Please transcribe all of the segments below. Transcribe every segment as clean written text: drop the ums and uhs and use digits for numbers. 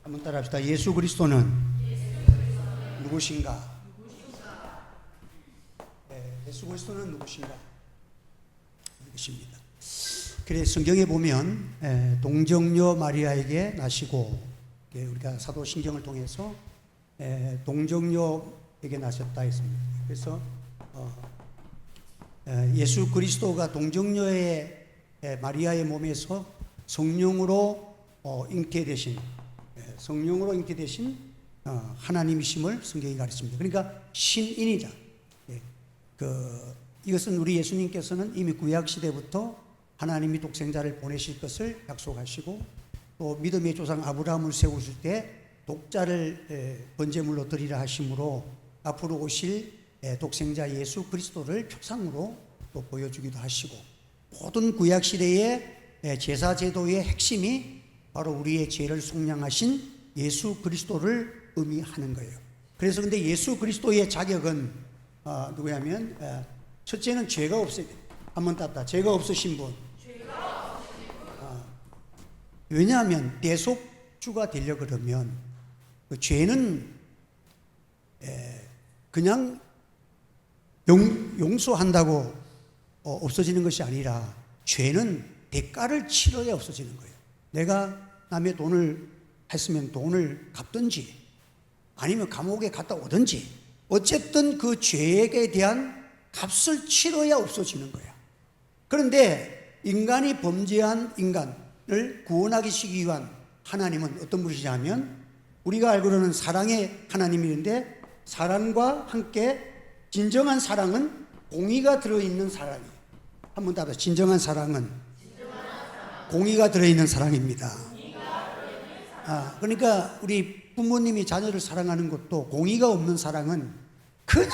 한번 따라합시다. 예수 그리스도는 누구신가? 예수 그리스도는 누구신가? 이것입니다. 그래서 성경에 보면 동정녀 마리아에게 나시고, 우리가 사도신경을 통해서 동정녀에게 나셨다 했습니다. 그래서 예수 그리스도가 동정녀의 마리아의 몸에서 성령으로 잉태되신 하나님이심을 성경이 가르칩니다. 그러니까 신인이다. 이것은 우리 예수님께서는 이미 구약 시대부터 하나님이 독생자를 보내실 것을 약속하시고, 또 믿음의 조상 아브라함을 세우실 때 독자를 번제물로 드리라 하심으로 앞으로 오실 독생자 예수 그리스도를 표상으로 또 보여주기도 하시고, 모든 구약 시대의 제사 제도의 핵심이 바로 우리의 죄를 속량하신 예수 그리스도를 의미하는 거예요. 그래서 근데 예수 그리스도의 자격은 누구냐면, 첫째는 죄가 없어야 돼요. 한번 답다. 죄가 없으신 분. 왜냐하면 대속주가 되려 그러면 그 죄는 그냥 용서한다고 없어지는 것이 아니라, 죄는 대가를 치러야 없어지는 거예요. 내가 남의 돈을 했으면 돈을 갚든지 아니면 감옥에 갔다 오든지, 어쨌든 그 죄에 대한 값을 치러야 없어지는 거야. 그런데 인간이 범죄한 인간을 구원하기 위한 하나님은 어떤 분이시냐면, 우리가 알고는 사랑의 하나님인데, 사랑과 함께 진정한 사랑은 공의가 들어있는 사랑이에요. 한번 답해. 진정한 사랑은 공의가 들어있는 사랑입니다. 그러니까 우리 부모님이 자녀를 사랑하는 것도, 공의가 없는 사랑은 그냥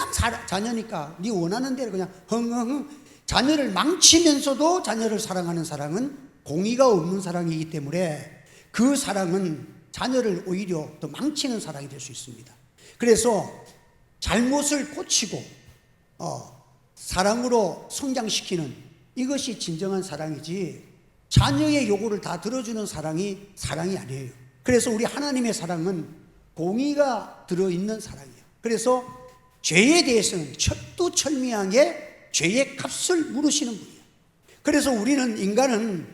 자녀니까 네 원하는 대로 그냥 흥흥흥, 자녀를 망치면서도 자녀를 사랑하는 사랑은 공의가 없는 사랑이기 때문에, 그 사랑은 자녀를 오히려 더 망치는 사랑이 될 수 있습니다. 그래서 잘못을 고치고 사랑으로 성장시키는 이것이 진정한 사랑이지, 자녀의 요구를 다 들어주는 사랑이 아니에요. 그래서 우리 하나님의 사랑은 공의가 들어있는 사랑이에요. 그래서 죄에 대해서는 철두철미하게 죄의 값을 물으시는 분이에요. 그래서 우리는, 인간은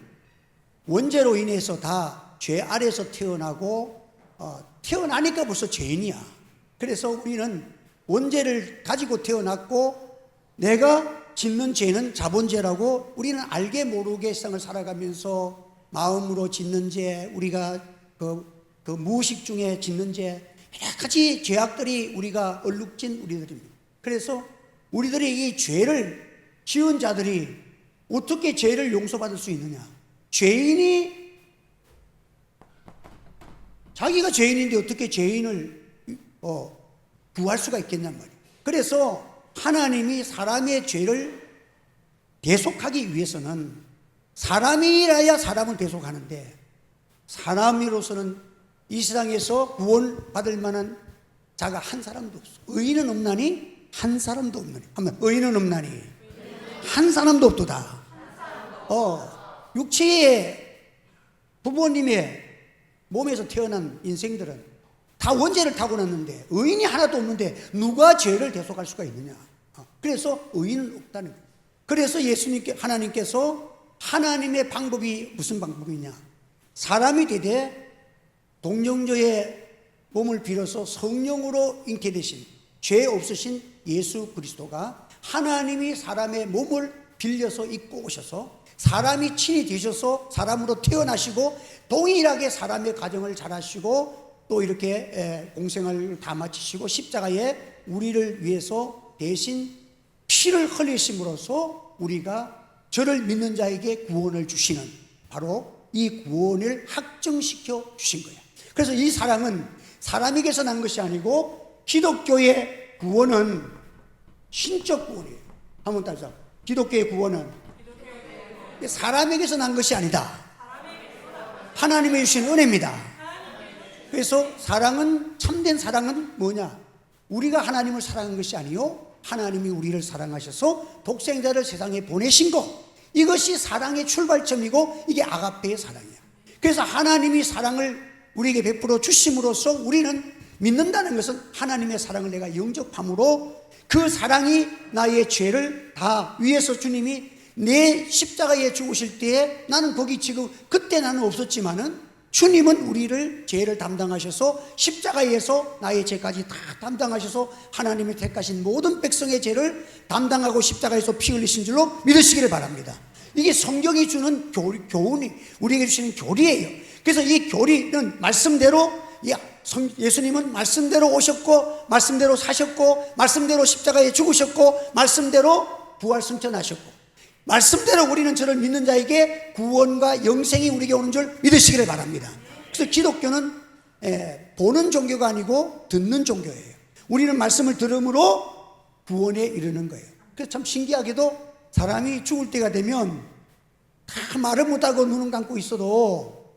원죄로 인해서 다 죄 아래에서 태어나고, 태어나니까 벌써 죄인이야. 그래서 우리는 원죄를 가지고 태어났고, 내가 짓는 죄는 자본죄라고 우리는 알게 모르게 세상을 살아가면서 마음으로 짓는 죄, 우리가 그 무의식 중에 짓는 죄, 여러 가지 죄악들이 우리가 얼룩진 우리들입니다. 그래서 우리들이 이 죄를 지은 자들이 어떻게 죄를 용서받을 수 있느냐? 죄인이, 자기가 죄인인데 어떻게 죄인을 구할 수가 있겠냔 말이에요. 그래서 하나님이 사람의 죄를 대속하기 위해서는, 사람이라야 사람을 대속하는데, 사람으로서는 이 세상에서 구원받을 만한 자가 한 사람도 없어. 의인은 없나니 한 사람도 없나니. 한번, 의인은 없나니 한 사람도 없도다. 육체의 부모님의 몸에서 태어난 인생들은 다 원죄를 타고났는데 의인이 하나도 없는데 누가 죄를 대속할 수가 있느냐? 그래서 의인은 없다는 거예요. 그래서 하나님께서 하나님의 방법이 무슨 방법이냐? 사람이 되되 동정녀의 몸을 빌어서 성령으로 잉태되신 죄 없으신 예수 그리스도가, 하나님이 사람의 몸을 빌려서 입고 오셔서 사람이 친히 되셔서 사람으로 태어나시고, 동일하게 사람의 가정을 잘하시고, 또 이렇게 공생을 다 마치시고 십자가에 우리를 위해서 대신 피를 흘리심으로써 우리가 저를 믿는 자에게 구원을 주시는, 바로 이 구원을 확증시켜 주신 거예요. 그래서 이 사랑은 사람에게서 난 것이 아니고, 기독교의 구원은 신적 구원이에요. 한번 따라서, 기독교의 구원은 사람에게서 난 것이 아니다. 하나님의 주신 은혜입니다. 그래서 사랑은, 참된 사랑은 뭐냐? 우리가 하나님을 사랑한 것이 아니요, 하나님이 우리를 사랑하셔서 독생자를 세상에 보내신 것, 이것이 사랑의 출발점이고, 이게 아가페의 사랑이야. 그래서 하나님이 사랑을 우리에게 베풀어 주심으로써 우리는 믿는다는 것은 하나님의 사랑을 내가 영접함으로 그 사랑이 나의 죄를 다 위에서 주님이 내 십자가에 죽으실 때에 나는 거기 지금 그때 나는 없었지만은 주님은 우리를 죄를 담당하셔서 십자가에서 나의 죄까지 다 담당하셔서 하나님의 택하신 모든 백성의 죄를 담당하고 십자가에서 피 흘리신 줄로 믿으시기를 바랍니다. 이게 성경이 주는 교훈이 우리에게 주시는 교리예요. 그래서 이 교리는 말씀대로 예수님은 말씀대로 오셨고 말씀대로 사셨고 말씀대로 십자가에 죽으셨고 말씀대로 부활승천하셨고 말씀대로 우리는 저를 믿는 자에게 구원과 영생이 우리에게 오는 줄 믿으시기를 바랍니다. 그래서 기독교는 보는 종교가 아니고 듣는 종교예요. 우리는 말씀을 들음으로 구원에 이르는 거예요. 그래서 참 신기하게도 사람이 죽을 때가 되면 다 말을 못하고 눈은 감고 있어도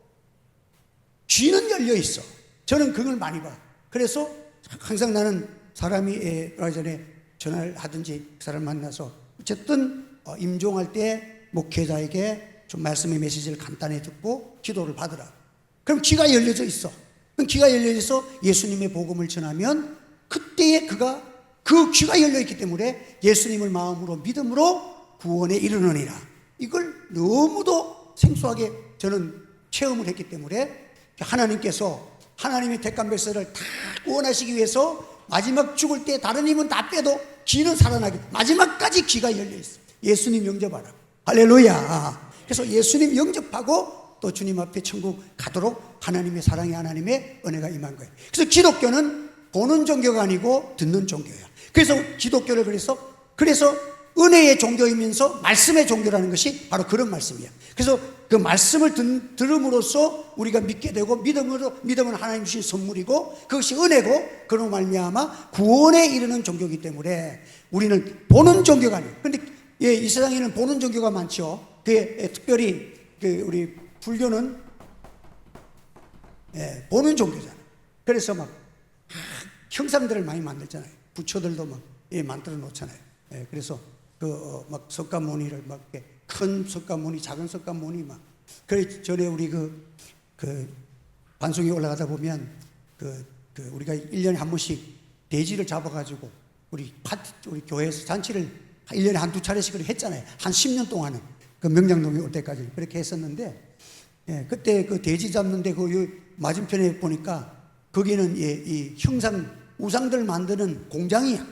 귀는 열려 있어. 저는 그걸 많이 봐. 그래서 항상 나는 사람이 얼마 전에 전화를 하든지 그 사람 만나서 어쨌든 임종할 때 목회자에게 좀 말씀의 메시지를 간단히 듣고 기도를 받으라. 그럼 귀가 열려져 있어. 그럼 귀가 열려져서 예수님의 복음을 전하면 그때에 그가 그 귀가 열려있기 때문에 예수님을 마음으로 믿음으로 구원에 이르느니라. 이걸 너무도 생소하게 저는 체험을 했기 때문에 하나님께서 하나님의 택한 백성을 다 구원하시기 위해서 마지막 죽을 때 다른 힘은 다 빼도 귀는 살아나게 마지막까지 귀가 열려있어. 예수님 영접하라. 할렐루야. 그래서 예수님 영접하고 또 주님 앞에 천국 가도록 하나님의 사랑이 하나님의 은혜가 임한 거예요. 그래서 기독교는 보는 종교가 아니고 듣는 종교예요. 그래서 기독교를 그래서 은혜의 종교이면서 말씀의 종교라는 것이 바로 그런 말씀이에요. 그래서 그 말씀을 들음으로써 우리가 믿게 되고 믿음은 하나님 주신 선물이고 그것이 은혜고 그로 말미암아 구원에 이르는 종교이기 때문에 우리는 보는 종교가 아니에요. 그런데 이 세상에는 보는 종교가 많죠. 특별히 우리 불교는 보는 종교잖아요. 그래서 막 형상들을 많이 만들잖아요. 부처들도 막 만들어 놓잖아요. 그래서 막 석가모니를 막 큰 석가모니, 작은 석가모니 막. 그래 전에 우리 그 반송에 올라가다 보면 우리가 1년에 한 번씩 돼지를 잡아가지고 우리 교회에서 잔치를 1년에 한두 차례씩 했잖아요. 한 10년 동안은 그 명량동에 올 때까지 그렇게 했었는데 그때 그 돼지 잡는데 그 맞은편에 보니까 거기는 이 형상 우상들 만드는 공장이야.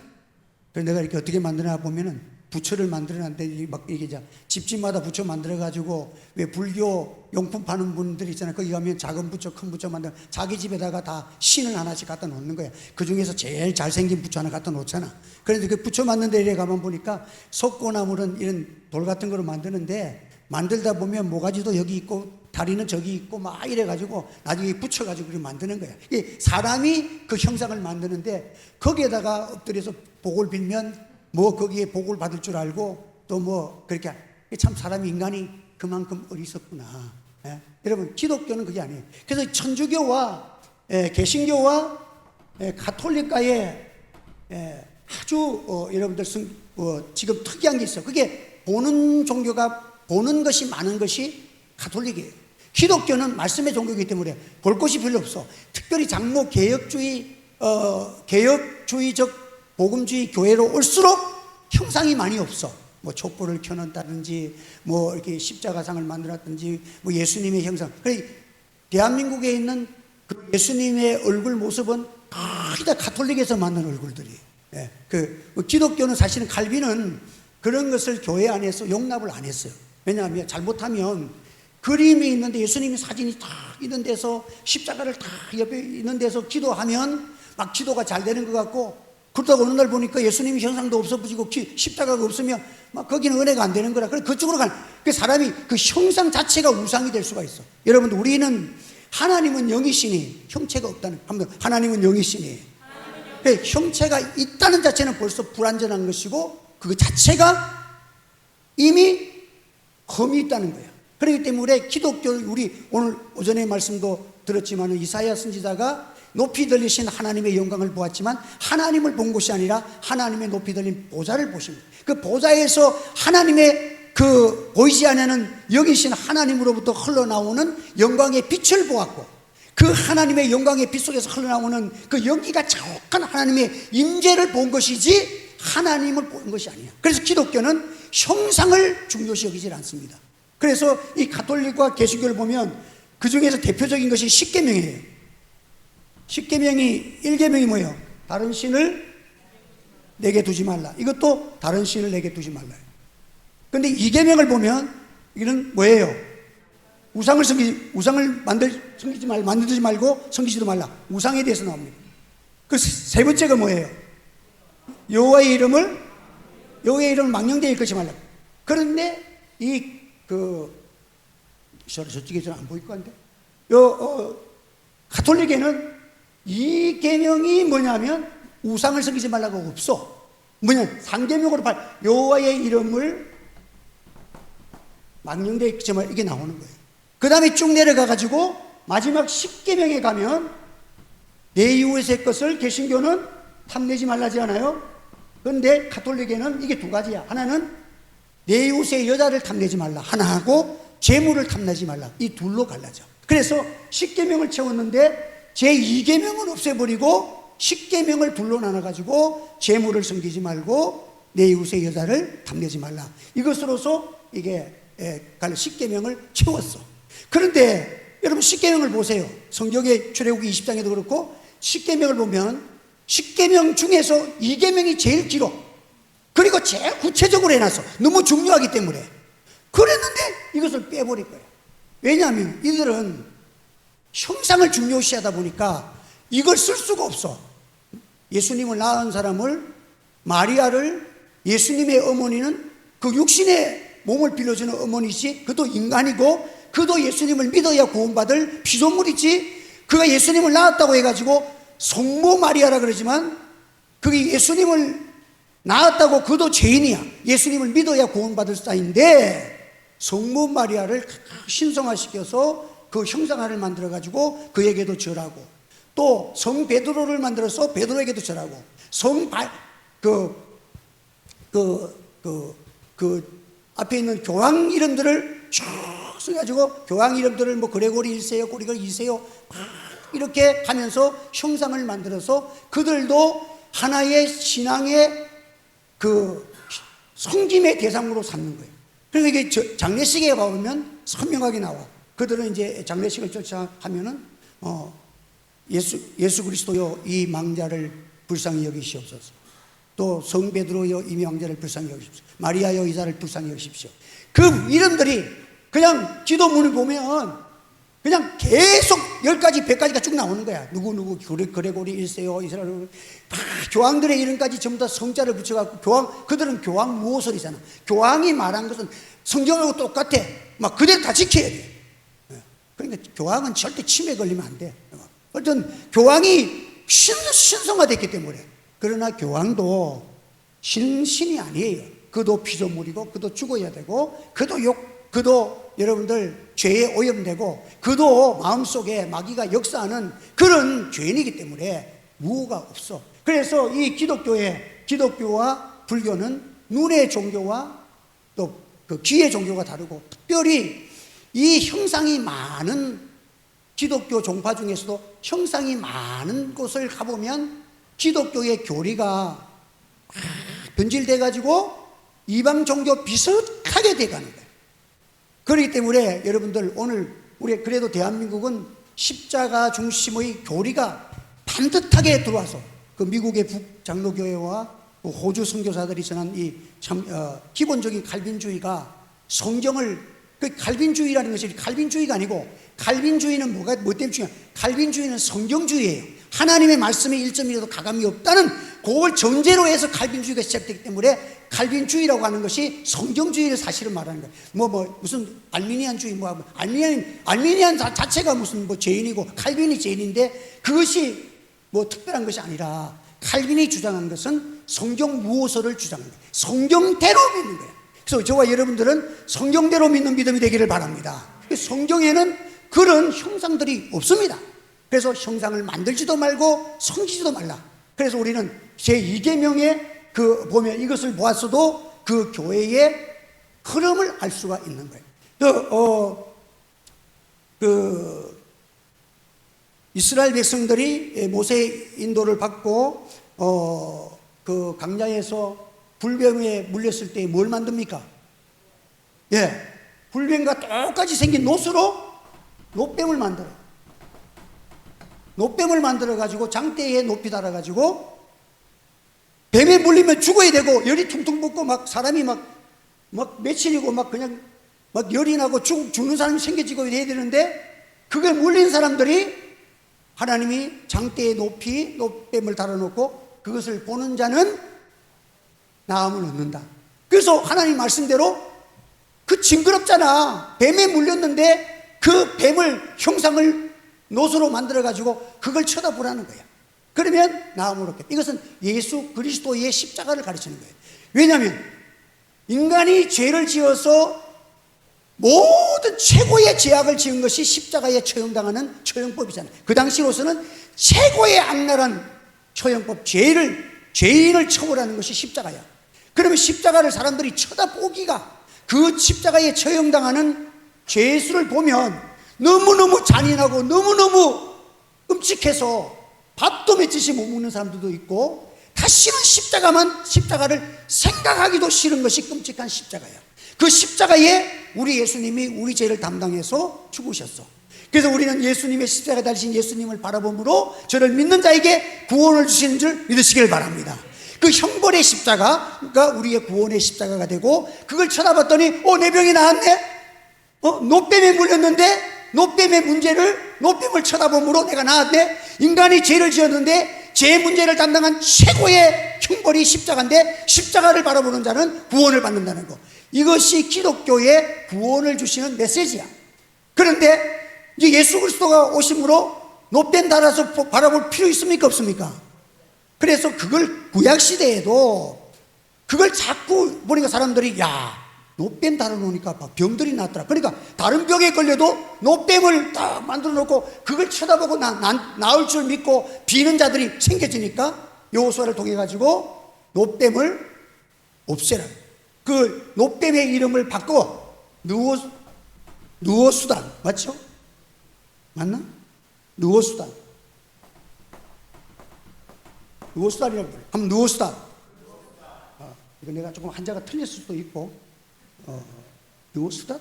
그래서 내가 이렇게 어떻게 만드나 보면은 부처를 만들어놨는데 막 이게 집집마다 부처 만들어가지고 왜 불교 용품 파는 분들이 있잖아요. 거기 가면 작은 부처, 큰 부처 만들어 자기 집에다가 다 신을 하나씩 갖다 놓는 거야. 그 중에서 제일 잘생긴 부처 하나 갖다 놓잖아. 그런데 그 부처 만드는 데에 가면 보니까 석고나무는 이런 돌 같은 거로 만드는데 만들다 보면 모가지도 여기 있고 다리는 저기 있고 막 이래가지고 나중에 붙여가지고 그렇게 만드는 거야. 사람이 그 형상을 만드는데 거기에다가 엎드려서 복을 빌면 뭐 거기에 복을 받을 줄 알고 또 뭐 그렇게 참 사람이 인간이 그만큼 어리석구나. 여러분 기독교는 그게 아니에요. 그래서 천주교와 개신교와 가톨릭과의 아주 여러분들 지금 특이한 게 있어요. 그게 보는 종교가 보는 것이 많은 것이 가톨릭이에요. 기독교는 말씀의 종교이기 때문에 볼 것이 별로 없어. 특별히 장로 개혁주의적 복음주의 교회로 올수록 형상이 많이 없어. 뭐 촛불을 켜놓다든지 뭐 이렇게 십자가상을 만들었든지 뭐 예수님의 형상. 그래 대한민국에 있는 그 예수님의 얼굴 모습은 거의 다 가톨릭에서 만든 얼굴들이. 기독교는 사실은 칼빈은 그런 것을 교회 안에서 용납을 안 했어요. 왜냐하면 잘못하면 그림이 있는데 예수님의 사진이 딱 있는 데서 십자가를 딱 옆에 있는 데서 기도하면 막 기도가 잘 되는 것 같고 그러다가 어느 날 보니까 예수님의 형상도 없어지고 십자가가 없으면 막 거기는 은혜가 안 되는 거라. 그래서 그쪽으로 가는 그 사람이 그 형상 자체가 우상이 될 수가 있어. 여러분들 우리는 하나님은 영이시니 형체가 없다는 하나님은 영이시니 형체가 있다는 자체는 벌써 불완전한 것이고 그 자체가 이미 흠이 있다는 거야. 그렇기 때문에 기독교 우리 오늘 오전에 말씀도 들었지만 이사야 선지자가 높이 들리신 하나님의 영광을 보았지만 하나님을 본 것이 아니라 하나님의 높이 들린 보좌를 보신 거예요. 그 보좌에서 하나님의 그 보이지 않는 영이신 하나님으로부터 흘러나오는 영광의 빛을 보았고 그 하나님의 영광의 빛 속에서 흘러나오는 그 연기가 자욱한 하나님의 임재를 본 것이지 하나님을 본 것이 아니야. 그래서 기독교는 형상을 중요시 여기질 않습니다. 그래서 이 가톨릭과 개신교를 보면 그 중에서 대표적인 것이 십계명이에요. 십계명이 1계명이 뭐예요? 다른 신을 내게 두지 말라. 이것도 다른 신을 내게 두지 말라. 근데 2계명을 보면 이거는 뭐예요? 우상을 만들지 말고 섬기지도 말라. 우상에 대해서 나옵니다. 그 세 번째가 뭐예요? 여호와의 이름을 망령되이 일컫지 말라. 그런데 저쪽에 좀 안 보일 것 같은데, 가톨릭에는 이 계명이 뭐냐면 우상을 섬기지 말라고 없어. 뭐냐, 3계명으로 여호와의 이름을 망령되이 일컫지 말라, 이게 나오는 거예요. 그 다음에 쭉 내려가 가지고 마지막 10계명에 가면 내 이웃의 것을 개신교는 탐내지 말라지 않아요? 그런데 가톨릭에는 이게 두 가지야. 하나는 내 이웃의 여자를 탐내지 말라, 하나하고 재물을 탐내지 말라, 이 둘로 갈라져. 그래서 10계명을 채웠는데 제2계명은 없애버리고 10계명을 둘로 나눠가지고 재물을 섬기지 말고 내 이웃의 여자를 탐내지 말라, 이것으로서 이게 10계명을 채웠어. 그런데 여러분 10계명을 보세요. 성경의 출애굽기 20장에도 그렇고 10계명을 보면 10계명 중에서 2계명이 제일 길어. 그리고 제일 구체적으로 해놨어. 너무 중요하기 때문에. 그랬는데 이것을 빼버릴 거예요. 왜냐하면 이들은 형상을 중요시하다 보니까 이걸 쓸 수가 없어. 예수님을 낳은 사람을, 마리아를, 예수님의 어머니는 그 육신의 몸을 빌려주는 어머니지, 그도 인간이고 그도 예수님을 믿어야 구원받을 피조물이지, 그가 예수님을 낳았다고 해가지고 성모 마리아라 그러지만 그게 예수님을 낳았다고 그도 죄인이야. 예수님을 믿어야 구원받을 사이인데 성모 마리아를 신성화시켜서 그 형상화를 만들어가지고 그에게도 절하고, 또 성 베드로를 만들어서 베드로에게도 절하고, 앞에 있는 교황 이름들을 쭉 써가지고 교황 이름들을 뭐 그레고리 1세요, 고리걸 2세요 이렇게 하면서 형상을 만들어서 그들도 하나의 신앙의 그 섬김의 대상으로 삼는 거예요. 그래서 이게 장례식에 가보면 선명하게 나와. 그들은 이제 장례식을 쫓아하면은 예수 그리스도여 이 망자를 불쌍히 여기시옵소서, 또 성 베드로여 이 망자를 불쌍히 여기십시오, 마리아여 이 자를 불쌍히 여기십시오. 그 이름들이 그냥 기도문을 보면 그냥 계속 10가지 100가지가 쭉 나오는 거야. 누구 그레고리 1세요 이스라엘, 교황들의 이름까지 전부 다 성자를 붙여갖고 그들은 교황 무호설이잖아. 교황이 말한 것은 성경하고 똑같아. 막 그대로 다 지켜야 돼. 그러니까 교황은 절대 침에 걸리면 안 돼. 어떤 교황이 신성화됐기 때문에. 그러나 교황도 신이 아니에요. 그도 피조물이고 그도 죽어야 되고 그도 여러분들 죄에 오염되고 그도 마음속에 마귀가 역사하는 그런 죄인이기 때문에 무호가 없어. 그래서 이 기독교와 불교는 눈의 종교와 또 그 귀의 종교가 다르고, 특별히 이 형상이 많은 기독교 종파 중에서도 형상이 많은 곳을 가보면 기독교의 교리가 변질돼 가지고 이방 종교 비슷하게 돼가는 거예요. 그렇기 때문에 여러분들 오늘 우리 그래도 대한민국은 십자가 중심의 교리가 반듯하게 들어와서 그 미국의 북장로교회와 호주 선교사들이 전한 이 기본적인 칼빈주의가 성경을, 그 칼빈주의라는 것이 칼빈주의가 아니고, 칼빈주의는 뭐 때문에 중요해요? 칼빈주의는 성경주의예요. 하나님의 말씀에 1점이라도 가감이 없다는 그걸 전제로 해서 칼빈주의가 시작되기 때문에 칼빈주의라고 하는 것이 성경주의를 사실은 말하는 거예요. 무슨 알미니안주의, 알미니안 자체가 무슨 죄인이고 칼빈이 죄인인데 그것이 특별한 것이 아니라, 칼빈이 주장한 것은 성경 무호설을 주장하는 거예요. 성경대로 믿는 거예요. 그래서 저와 여러분들은 성경대로 믿는 믿음이 되기를 바랍니다. 성경에는 그런 형상들이 없습니다. 그래서 형상을 만들지도 말고 섬기지도 말라. 그래서 우리는 제2계명에 보면 이것을 보았어도 그 교회의 흐름을 알 수가 있는 거예요. 이스라엘 백성들이 모세의 인도를 받고 그 광야에서 불뱀에 물렸을 때 뭘 만듭니까? 불뱀과 똑같이 생긴 놋으로 놋뱀을 만들어요. 놋뱀을 만들어 가지고 장대에 높이 달아 가지고 뱀에 물리면 죽어야 되고 열이 퉁퉁 붓고 막 사람이 막 며칠이고 막 그냥 막 열이 나고 죽는 사람이 생겨지고 이래야 되는데, 그게 물린 사람들이 하나님이 장대에 높이 놋뱀을 달아놓고 그것을 보는 자는 나음을 얻는다. 그래서 하나님 말씀대로 그 징그럽잖아. 뱀에 물렸는데 그 뱀을 형상을 놋으로 만들어 가지고 그걸 쳐다보라는 거야. 그러면 나음을 얻게. 이것은 예수 그리스도의 십자가를 가르치는 거예요. 왜냐하면 인간이 죄를 지어서 모든 최고의 죄악을 지은 것이 십자가에 처형당하는 처형법이잖아요. 그 당시로서는 최고의 악랄한 처형법, 죄인을 처벌하는 것이 십자가야. 그러면 십자가를 사람들이 쳐다보기가, 그 십자가에 처형당하는 죄수를 보면 너무너무 잔인하고 너무너무 끔찍해서 밥도 맺듯이 못 먹는 사람들도 있고, 다시는 십자가를 생각하기도 싫은 것이 끔찍한 십자가야. 그 십자가에 우리 예수님이 우리 죄를 담당해서 죽으셨어. 그래서 우리는 예수님의 십자가 달리신 예수님을 바라봄으로 저를 믿는 자에게 구원을 주시는 줄 믿으시길 바랍니다. 그 형벌의 십자가가 우리의 구원의 십자가가 되고, 그걸 쳐다봤더니 내 병이 나았네. 놋뱀에 물렸는데 놋뱀을 쳐다봄으로 내가 나았네. 인간이 죄를 지었는데 죄 문제를 담당한 최고의 형벌이 십자가인데, 십자가를 바라보는 자는 구원을 받는다는 거. 이것이 기독교의 구원을 주시는 메시지야. 그런데 이제 예수 그리스도가 오심으로 놋뱀 달아서 바라볼 필요 있습니까? 없습니까? 그래서 그걸 구약시대에도 그걸 자꾸 보니까 사람들이 놋뱀 달아놓으니까 병들이 낫더라. 그러니까 다른 병에 걸려도 놋뱀을 딱 만들어 놓고 그걸 쳐다보고 나을 줄 믿고 비는 자들이 생겨지니까 여호수아를 통해 가지고 놋뱀을 없애라. 그 놋뱀의 이름을 바꿔 누워수단. 맞죠? 맞나? 누워수단이라고 불러요. 한번 누워수단. 이거 내가 조금 한자가 틀릴 수도 있고, 누워수단?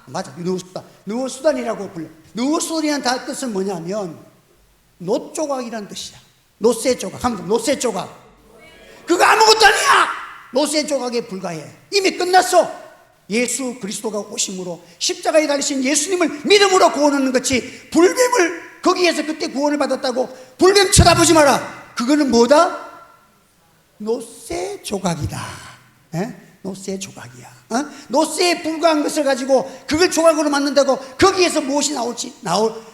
맞아. 누워수단이라고 불러. 누워수단이라는 뜻은 뭐냐면 놋조각이라는 뜻이야. 놋새 조각. 한번 놋새 조각. 그거 아무것도 아니야. 놋새 조각에 불과해. 이미 끝났어. 예수 그리스도가 오심으로 십자가에 달리신 예수님을 믿음으로 구원하는 것이, 불뱀을 거기에서 그때 구원을 받았다고 불뱀 쳐다보지 마라. 그거는 뭐다? 놋새 조각이다. 놋새 조각이야. 놋새에 불과한 것을 가지고 그걸 조각으로 만든다고 거기에서 무엇이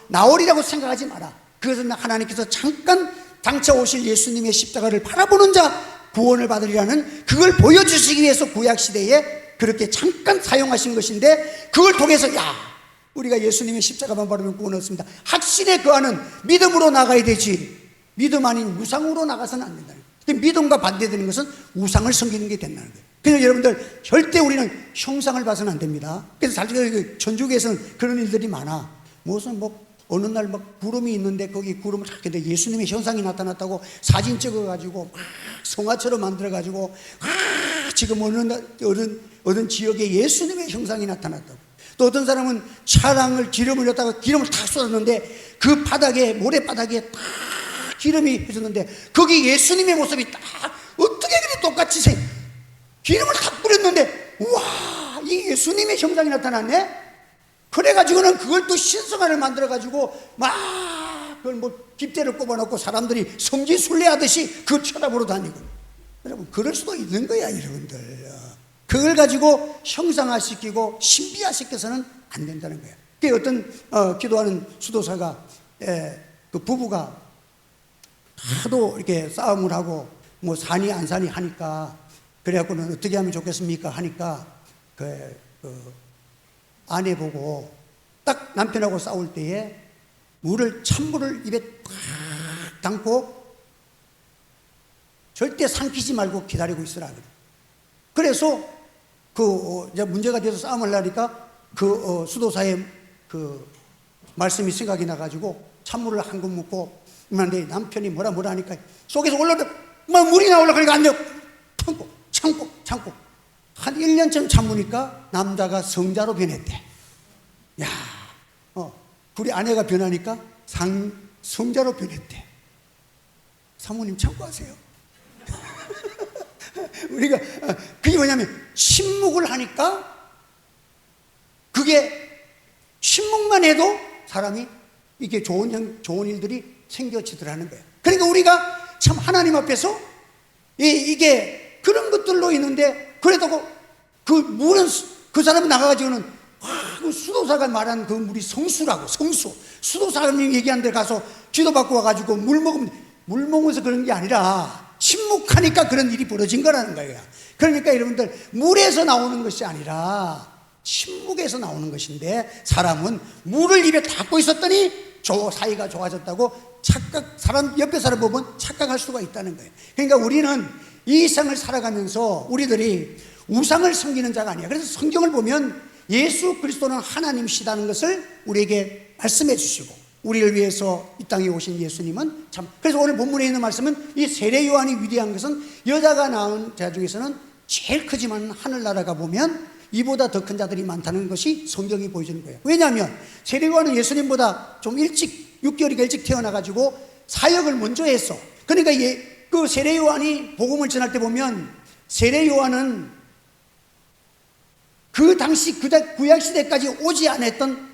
나오리라고 생각하지 마라. 그것은 하나님께서 잠깐 장차 오실 예수님의 십자가를 바라보는 자 구원을 받으리라는, 그걸 보여주시기 위해서 구약시대에 그렇게 잠깐 사용하신 것인데, 그걸 통해서 우리가 예수님의 십자가만 바라보면 구원을 얻습니다. 확신에 거하는 믿음으로 나가야 되지, 믿음 아닌 우상으로 나가서는 안 된다는 거예요. 믿음과 반대되는 것은 우상을 섬기는 게 된다는 거예요. 그래서 여러분들 절대 우리는 형상을 봐서는 안 됩니다. 그래서 천주교에서는 그런 일들이 많아. 무슨 어느 날 구름이 있는데 거기 구름을 탁 했는데 예수님의 형상이 나타났다고 사진 찍어가지고 막 성화처럼 만들어가지고 지금 어느 지역에 예수님의 형상이 나타났다고. 또 어떤 사람은 차량을 기름을 넣다가 기름을 탁 쏟았는데 그 바닥에, 모래바닥에 딱 기름이 흐졌는데 거기 예수님의 모습이 딱 어떻게 그리 똑같이 기름을 탁 뿌렸는데, 우와, 이 예수님의 형상이 나타났네? 그래가지고는 그걸 또 신성화를 만들어가지고 막 그걸 깃대를 꼽아놓고 사람들이 성지순례하듯이 그걸 쳐다보러 다니고. 여러분, 그럴 수도 있는 거야, 여러분들. 그걸 가지고 형상화시키고 신비화시켜서는 안 된다는 거야. 그 어떤 기도하는 수도사가 그 부부가 하도 이렇게 싸움을 하고 사니 안 사니 하니까, 그래갖고는 어떻게 하면 좋겠습니까 하니까 그 아내 보고 딱 남편하고 싸울 때에 찬물을 입에 탁 담고 절대 삼키지 말고 기다리고 있으라 그래. 그래서 이제 문제가 돼서 싸움을 하니까 수도사의 말씀이 생각이 나가지고 찬물을 한 컵 먹고 내 남편이 뭐라 하니까 속에서 올라오다 막 물이 나오려고 그러니까 안 돼요. 참고 한 1년쯤 참으니까 남자가 성자로 변했대. 야, 우리 아내가 변하니까 성자로 변했대. 사모님 참고하세요. 우리가 그게 뭐냐면 침묵을 하니까 그게 침묵만 해도 사람이 이게 좋은 일들이 생겨지더라는 거예요. 그러니까 우리가 참 하나님 앞에서 이게 그런 것들로 있는데 그래도 그 물은 그 사람이 나가가지고는 그 수도사가 말한 그 물이 성수라고 수도사님 얘기한 데 가서 기도받고 와가지고 물 먹으면서 그런 게 아니라 침묵하니까 그런 일이 벌어진 거라는 거예요. 그러니까 여러분들 물에서 나오는 것이 아니라 침묵에서 나오는 것인데 사람은 물을 입에 닫고 있었더니 사이가 좋아졌다고 사람 옆에 사람 보면 착각할 수가 있다는 거예요. 그러니까 우리는 이 세상을 살아가면서 우리들이 우상을 섬기는 자가 아니야. 그래서 성경을 보면 예수 그리스도는 하나님이시다는 것을 우리에게 말씀해 주시고 우리를 위해서 이 땅에 오신 예수님은 참, 그래서 오늘 본문에 있는 말씀은 이 세례 요한이 위대한 것은 여자가 낳은 자 중에서는 제일 크지만 하늘나라가 보면 이보다 더 큰 자들이 많다는 것이 성경이 보여주는 거예요. 왜냐하면 세례 요한은 예수님보다 좀 6개월이가 일찍 태어나가지고 사역을 먼저 했어. 그러니까 그 세례 요한이 복음을 전할 때 보면 세례 요한은 그 당시 구약 시대까지 오지 않았던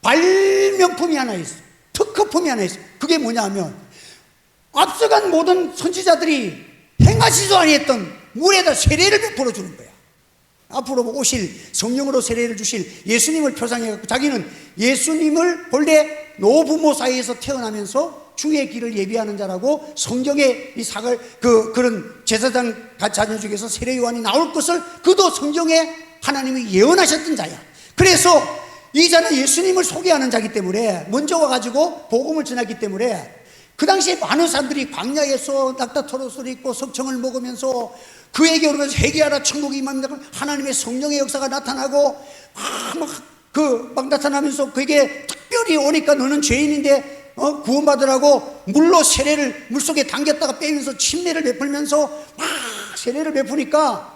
발명품이 하나 있어. 특허품이 하나 있어. 그게 뭐냐 하면 앞서간 모든 선지자들이 행하지도 아니했던 물에다 세례를 베풀어 주는 거야. 앞으로 오실 성령으로 세례를 주실 예수님을 표상해갖고 자기는 예수님을 본래 노부모 사이에서 태어나면서 주의 길을 예비하는 자라고 성경에 이 그런 제사장 자녀 중에서 세례 요한이 나올 것을 그도 성경에 하나님이 예언하셨던 자야. 그래서 이 자는 예수님을 소개하는 자기 때문에 먼저 와가지고 복음을 전하기 때문에 그 당시에 많은 사람들이 광야에서 낙타토로스를 입고 석청을 먹으면서 그에게 오르면서 회개하라 천국이 임합니다. 하나님의 성령의 역사가 나타나고 막 나타나면서 그에게 특별히 오니까 너는 죄인인데 구원받으라고 물로 세례를 물속에 당겼다가 빼면서 침례를 베풀면서 막 세례를 베푸니까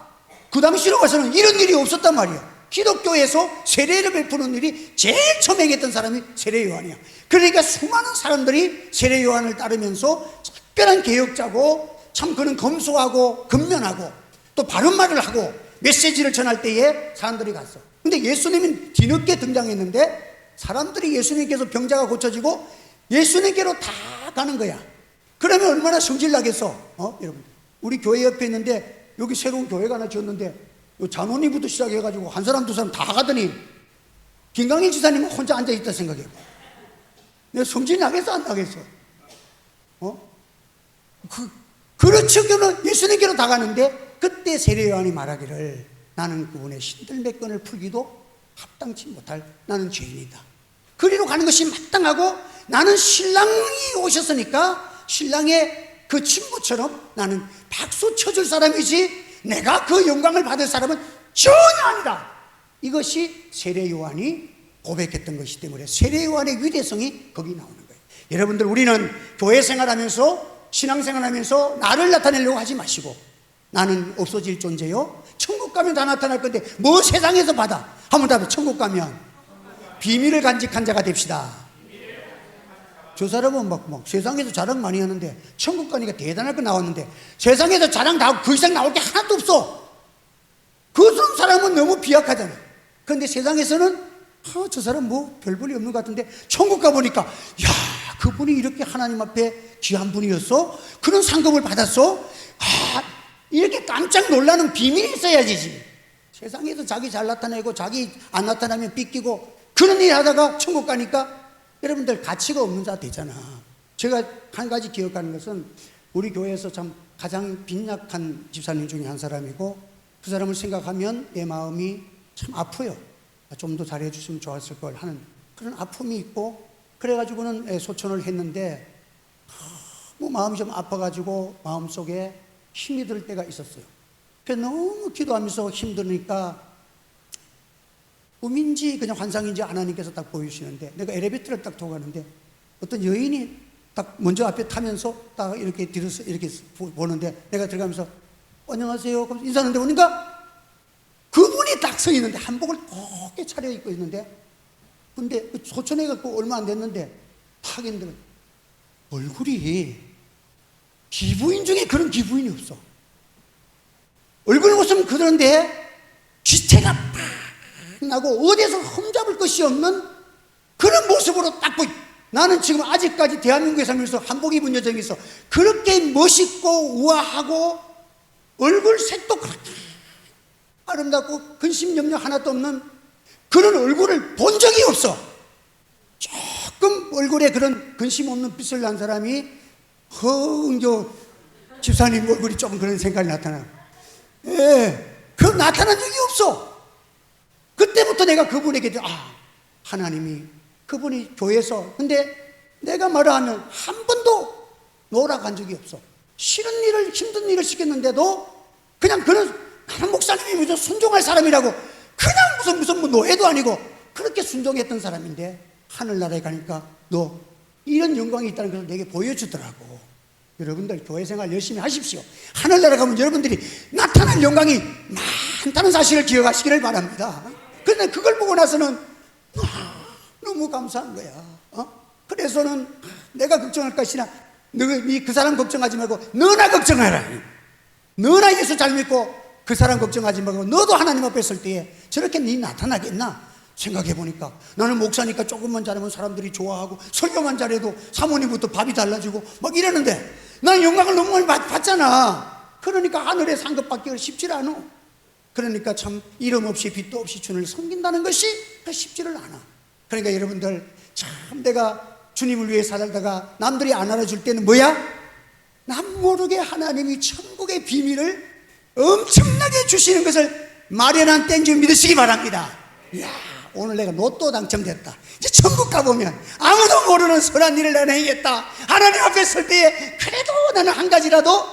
그 당시로 가서는 이런 일이 없었단 말이야. 기독교에서 세례를 베푸는 일이 제일 처음 행했던 사람이 세례 요한이야. 그러니까 수많은 사람들이 세례 요한을 따르면서 특별한 개혁자고 참 그는 검소하고 근면하고 또 바른 말을 하고 메시지를 전할 때에 사람들이 갔어. 근데 예수님은 뒤늦게 등장했는데 사람들이 예수님께서 병자가 고쳐지고 예수님께로 다 가는 거야. 그러면 얼마나 성질나겠어. 여러분 우리 교회 옆에 있는데 여기 새로운 교회가 하나 지었는데 잔원이부터 시작해가지고 한 사람 두 사람 다 가더니 김강일 지사님은 혼자 앉아있다 생각해. 내가 성질 나겠어 안 나겠어? 그렇죠. 예수님께로 다 가는데 그때 세례 요한이 말하기를 나는 그분의 신들매건을 풀기도 합당치 못할 나는 죄인이다. 그리로 가는 것이 마땅하고 나는 신랑이 오셨으니까 신랑의 그 친구처럼 나는 박수 쳐줄 사람이지 내가 그 영광을 받을 사람은 전혀 아니다. 이것이 세례 요한이 고백했던 것이기 때문에 세례 요한의 위대성이 거기 나오는 거예요. 여러분들 우리는 교회 생활하면서 신앙생활하면서 나를 나타내려고 하지 마시고 나는 없어질 존재요 천국 가면 다 나타날 건데 뭐 세상에서 받아 한번 답해. 천국 가면 비밀을 간직한 자가 됩시다. 저 사람은 막 세상에서 자랑 많이 하는데 천국 가니까 대단할 거 나왔는데 세상에서 자랑 다 하고 그 이상 나올 게 하나도 없어. 그 사람은 너무 비약하잖아. 그런데 세상에서는 저 사람 뭐 별 볼이 없는 것 같은데 천국 가보니까 야 그분이 이렇게 하나님 앞에 귀한 분이었어? 그런 상급을 받았어? 이렇게 깜짝 놀라는 비밀이 있어야지. 세상에서 자기 잘 나타내고 자기 안 나타나면 삐끼고 그런 일 하다가 천국 가니까 여러분들 가치가 없는 자 되잖아. 제가 한 가지 기억하는 것은 우리 교회에서 참 가장 빈약한 집사님 중에 한 사람이고 그 사람을 생각하면 내 마음이 참 아파요. 좀 더 잘해 주시면 좋았을 걸 하는 그런 아픔이 있고 그래가지고는 소천을 했는데 뭐 마음이 좀 아파가지고 마음속에 힘이 들 때가 있었어요. 그래서 너무 기도하면서 힘드니까 꿈인지 그냥 환상인지 하나님께서 딱 보여주시는데, 내가 엘리베이터를 딱 타고 가는데 어떤 여인이 딱 먼저 앞에 타면서 딱 이렇게 뒤로서 이렇게 보는데, 내가 들어가면서 안녕하세요 그럼 인사하는데 보니까 그분이 딱 서 있는데 한복을 곱게 차려입고 있는데, 근데 소천해갖고 얼마 안 됐는데 탁 있는데 얼굴이 기부인 중에 그런 기부인이 없어. 얼굴 모습은 그런데 기태가 팍 나고 어디에서 흠잡을 것이 없는 그런 모습으로 딱 보이. 나는 지금 아직까지 대한민국에 살면서 한복 입은 여정이 있어. 그렇게 멋있고 우아하고 얼굴 색도 그렇게 아름답고 근심염려 하나도 없는 그런 얼굴을 본 적이 없어. 조금 얼굴에 그런 근심 없는 빛을 난 사람이 흥저 집사님 얼굴이 조금 그런 생각이 나타나. 그 나타난 적이 없어. 그때부터 내가 그분에게 하나님이 그분이 교회에서, 근데 내가 뭐라 하면 한 번도 노락한 적이 없어. 싫은 일을 힘든 일을 시켰는데도 그냥 나는 목사님이 무슨 순종할 사람이라고 그냥 무슨 뭐 노예도 아니고 그렇게 순종했던 사람인데, 하늘나라에 가니까 너 이런 영광이 있다는 것을 내게 보여주더라고. 여러분들 교회 생활 열심히 하십시오. 하늘나라 가면 여러분들이 나타날 영광이 많다는 사실을 기억하시기를 바랍니다. 그런데 그걸 보고 나서는 너무 감사한 거야. 그래서는 내가 걱정할 것이나 네 그 사람 걱정하지 말고 너나 걱정하라. 너나 예수 잘 믿고 그 사람 걱정하지 말고 너도 하나님 앞에 설 때에 저렇게 네 나타나겠나 생각해 보니까, 나는 목사니까 조금만 잘하면 사람들이 좋아하고 설교만 잘해도 사모님부터 밥이 달라지고 막 이러는데 나는 영광을 너무 많이 받잖아. 그러니까 하늘의 상급받기가 쉽지 않아. 그러니까 참 이름 없이 빛도 없이 주님을 섬긴다는 것이 쉽지를 않아. 그러니까 여러분들 참 내가 주님을 위해 살다가 남들이 안 알아줄 때는 뭐야? 남 모르게 하나님이 천국의 비밀을 엄청나게 주시는 것을 마련한 때인 줄 믿으시기 바랍니다. 이야, 오늘 내가 로또 당첨됐다. 이제 천국 가보면 아무도 모르는 선한 일을 나는 행했다. 하나님 앞에 설 때에 그래도 나는 한 가지라도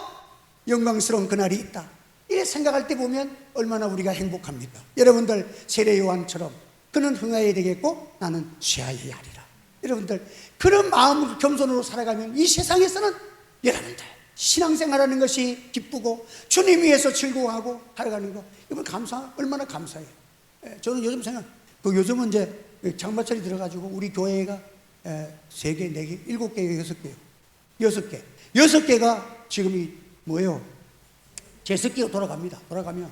영광스러운 그날이 있다. 이렇게 생각할 때 보면 얼마나 우리가 행복합니까? 여러분들 세례 요한처럼 그는 흥하여야 되겠고 나는 쇠하여야 하리라. 여러분들 그런 마음 겸손으로 살아가면 이 세상에서는 여러분들 신앙생활하는 것이 기쁘고 주님 위해서 즐거워하고 살아가는 거, 이건 얼마나 감사해요. 저는 요즘 요즘은 이제 장마철이 들어가지고 우리 교회가 3개, 4개, 7개, 6개요. 6개가 지금이 뭐예요? 제습기로 돌아갑니다. 돌아가면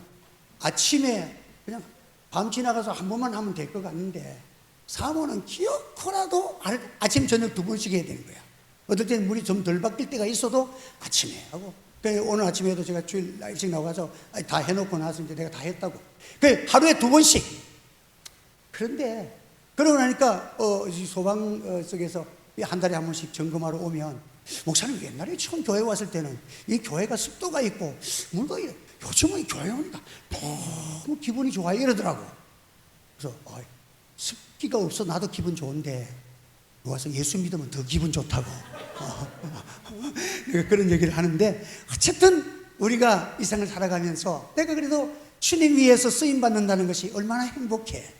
아침에 그냥 밤 지나가서 한 번만 하면 될 것 같는데, 사모는 기어코라도 아침 저녁 2번씩 해야 되는 거야. 어떨 때는 물이 좀 덜 바뀔 때가 있어도 아침에 하고, 오늘 아침에도 제가 주일 일찍 나가서 다 해놓고 나서 이제 내가 다 했다고. 하루에 2번씩. 그런데 그러고 나니까 소방 쪽에서 한 달에 한 번씩 점검하러 오면, 목사님 옛날에 처음 교회 왔을 때는 이 교회가 습도가 있고 뭔가 요즘은 교회 오니까 너무 기분이 좋아요 이러더라고. 그래서 습기가 없어 나도 기분 좋은데 와서 예수 믿으면 더 기분 좋다고 그런 얘기를 하는데, 어쨌든 우리가 이 생을 살아가면서 내가 그래도 주님 위해서 쓰임받는다는 것이 얼마나 행복해.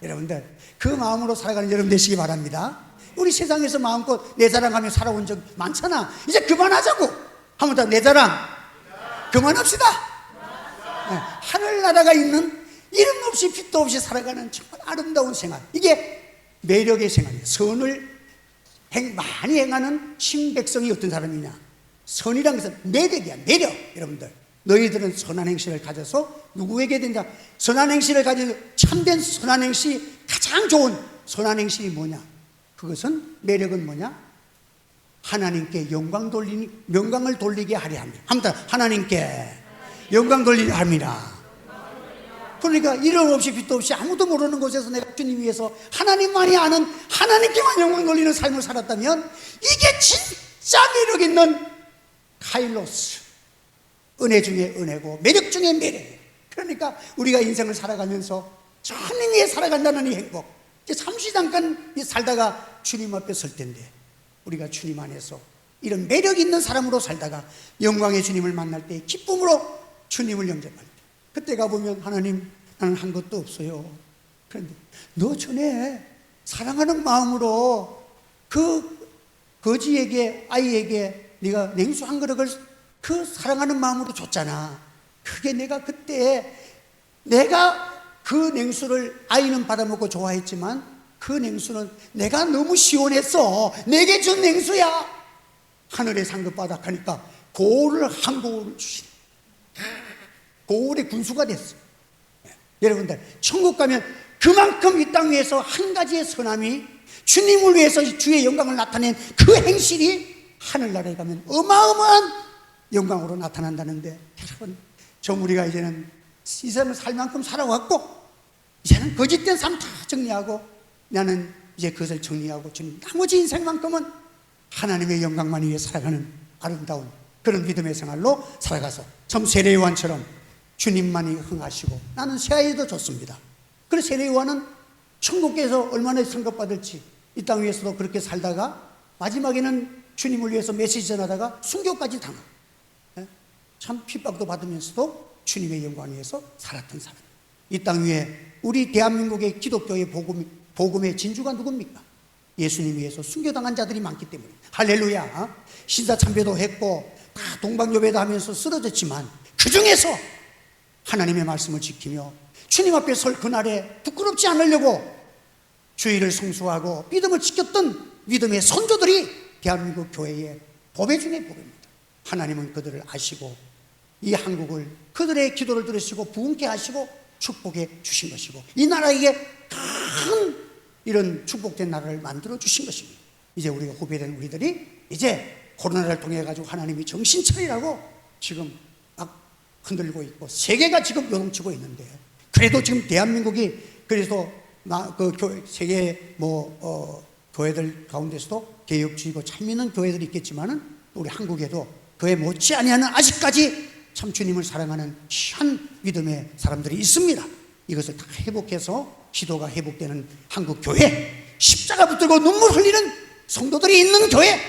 여러분들 그 마음으로 살아가는 여러분 되시기 바랍니다. 우리 세상에서 마음껏 내 자랑하며 살아온 적 많잖아. 이제 그만하자고. 한 번 더 내 자랑 그만합시다. 하늘나라가 있는 이름 없이 빛도 없이 살아가는 정말 아름다운 생활, 이게 매력의 생활이에요. 선을 많이 행하는 신백성이 어떤 사람이냐, 선이란 것은 매력이야. 매력. 여러분들 너희들은 선한 행실을 가져서 누구에게 된다. 선한 행실을 가져서 참된 선한 행실이 가장 좋은 선한 행실이 뭐냐, 그것은 매력은 뭐냐, 하나님께 영광을 돌리게 하려 합니다. 아무튼 하나님께 영광 돌리려 합니다. 그러니까 이름 없이 빛도 없이 아무도 모르는 곳에서 내가 주님 위해서 하나님만이 아는 하나님께만 영광 돌리는 삶을 살았다면 이게 진짜 매력 있는 카일로스, 은혜 중에 은혜고 매력 중에 매력이에요. 그러니까 우리가 인생을 살아가면서 하나님 위해 살아간다는 이 행복, 이제 잠시 잠깐 살다가 주님 앞에 설 텐데, 우리가 주님 안에서 이런 매력 있는 사람으로 살다가 영광의 주님을 만날 때 기쁨으로 주님을 영접할 때, 그때 가보면 하나님 나는 한 것도 없어요. 그런데 너 전에 사랑하는 마음으로 그 거지에게, 아이에게 네가 냉수 한 그릇을 그 사랑하는 마음으로 줬잖아. 그게 내가 그때 내가 그 냉수를 아이는 받아먹고 좋아했지만 그 냉수는 내가 너무 시원했어. 내게 준 냉수야. 하늘의 상급바닥 하니까 고울을 한 고울을 주시네. 고울의 군수가 됐어. 여러분들 천국 가면 그만큼 이 땅 위에서 한 가지의 선함이 주님을 위해서 주의 영광을 나타낸 그 행실이 하늘나라에 가면 어마어마한 영광으로 나타난다는데, 여러분 좀 우리가 이제는 이 세상을 살 만큼 살아왔고 이제는 거짓된 삶 다 정리하고 나는 이제 그것을 정리하고 주님 나머지 인생만큼은 하나님의 영광만 위해 살아가는 아름다운 그런 믿음의 생활로 살아가서 참 세례요한처럼 주님만이 흥하시고 나는 새아이도 좋습니다. 그래서 세례요한은 천국에서 얼마나 상급받을지 이 땅 위에서도 그렇게 살다가 마지막에는 주님을 위해서 메시지 전하다가 순교까지 당하고 참 핍박도 받으면서도 주님의 영광 위해서 살았던 사람. 이 땅 위에 우리 대한민국의 기독교의 복음의 진주가 누굽니까? 예수님 위해서 순교당한 자들이 많기 때문에. 할렐루야. 신사참배도 했고 다 동방요배도 하면서 쓰러졌지만 그 중에서 하나님의 말씀을 지키며 주님 앞에 설 그날에 부끄럽지 않으려고 주의를 성수하고 믿음을 지켰던 믿음의 선조들이 대한민국 교회의 보배 중의 보배입니다. 하나님은 그들을 아시고 이 한국을 그들의 기도를 들으시고 부흥케 하시고 축복해 주신 것이고 이 나라에게 큰 이런 축복된 나라를 만들어 주신 것입니다. 이제 우리가 후배된 우리들이 이제 코로나를 통해 가지고 하나님이 정신 차리라고 지금 막 흔들고 있고 세계가 지금 요동치고 있는데, 그래도 지금 대한민국이 그래서 세계 교회들 가운데서도 개혁주의고 참 믿는 교회들이 있겠지만은 우리 한국에도 그에 못지 아니하는 아직까지 참 주님을 사랑하는 귀한 믿음의 사람들이 있습니다. 이것을 다 회복해서 기도가 회복되는 한국 교회, 십자가 붙들고 눈물 흘리는 성도들이 있는 교회,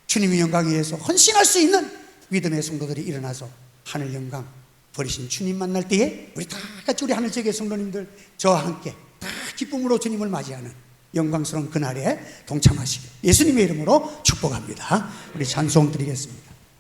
주님의 영광 위해서 헌신할 수 있는 믿음의 성도들이 일어나서 하늘 영광 버리신 주님 만날 때에 우리 다 같이 우리 하늘세계 성도님들 저와 함께 다 기쁨으로 주님을 맞이하는 영광스러운 그날에 동참하시길 예수님의 이름으로 축복합니다. 우리 찬송 드리겠습니다.